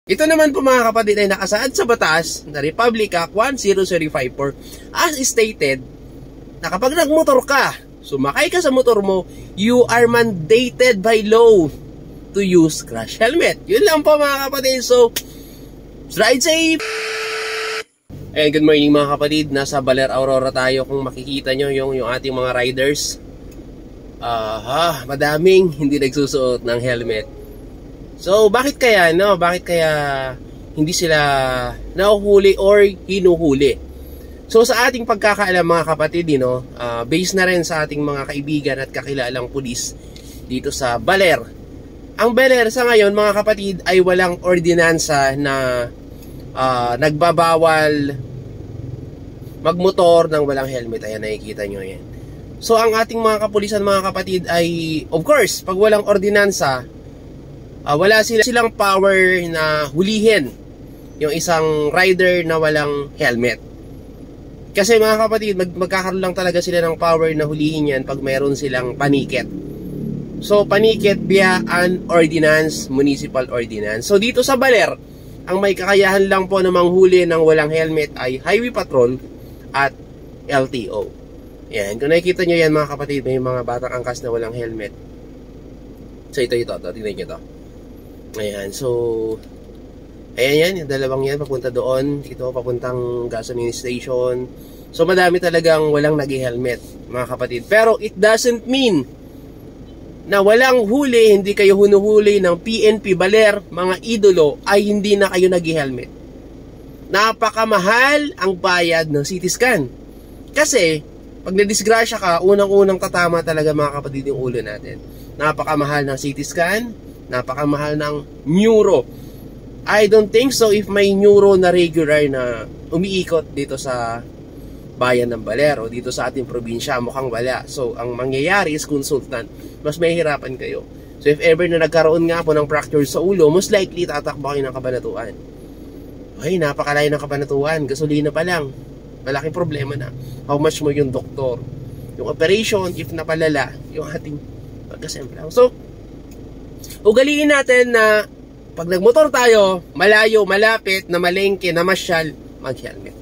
Ito naman po mga kapatid ay nakasaad sa batas na Republic Act 10054 as stated na kapag nagmotor ka, sumakay ka sa motor mo, you are mandated by law to use crash helmet. Yun lang po mga kapatid. So, ride safe! And good morning mga kapatid. Nasa Baler Aurora tayo. Kung makikita nyo yung ating mga riders, madaming hindi nagsusuot ng helmet. So, bakit kaya, no? Bakit kaya hindi sila nahuhuli or hinuhuli? So, sa ating pagkakaalam mga kapatid, based na rin sa ating mga kaibigan at kakilalang pulis dito sa Baler. Ang Baler sa ngayon mga kapatid ay walang ordinansa na nagbabawal magmotor ng walang helmet. Ayan, nakikita nyo yan. So, ang ating mga kapulisan mga kapatid ay, of course, pag walang ordinansa, wala silang power na hulihin yung isang rider na walang helmet. Kasi mga kapatid, magkakaroon lang talaga sila ng power na hulihin yan pag mayroon silang paniket. So, paniket via an ordinance, municipal ordinance. So, dito sa Baler, ang may kakayahan lang po na manghuli ng walang helmet ay Highway Patrol at LTO. Yan, kung nakikita nyo yan mga kapatid, may mga batang angkas na walang helmet. So, ito, tingnan nyo ito. Ayan, so ayan yan, yung dalawang yan papunta doon, dito papuntang gasoline station. So madami talagang walang nag-helmet mga kapatid. Pero it doesn't mean na walang huli, hindi kayo hunuhuli ng PNP Baler, mga idolo, ay hindi na kayo nag-helmet. Napakamahal ang bayad ng CT scan. Kasi pag nadisgrasya ka, unang-unang tatama talaga mga kapatid yung ulo natin. Napakamahal ng CT scan, napakamahal ng neuro. I don't think so if may neuro na regular na umiikot dito sa bayan ng Baler o dito sa ating probinsya, mukhang wala. So, ang mangyayari is consultant. Mas mahihirapan kayo. So, if ever na nagkaroon nga po ng fracture sa ulo, most likely tatakbo kayo ng kabanatuan. Ay, napakalayo ng kabanatuan. Gasolina pa lang. Malaking problema na. How much mo yung doktor? Yung operation, if napalala, yung ating pagkasemplang. So, ugaliin natin na pag nagmotor tayo, malayo, malapit, na malengke, na masyal, mag-helmet.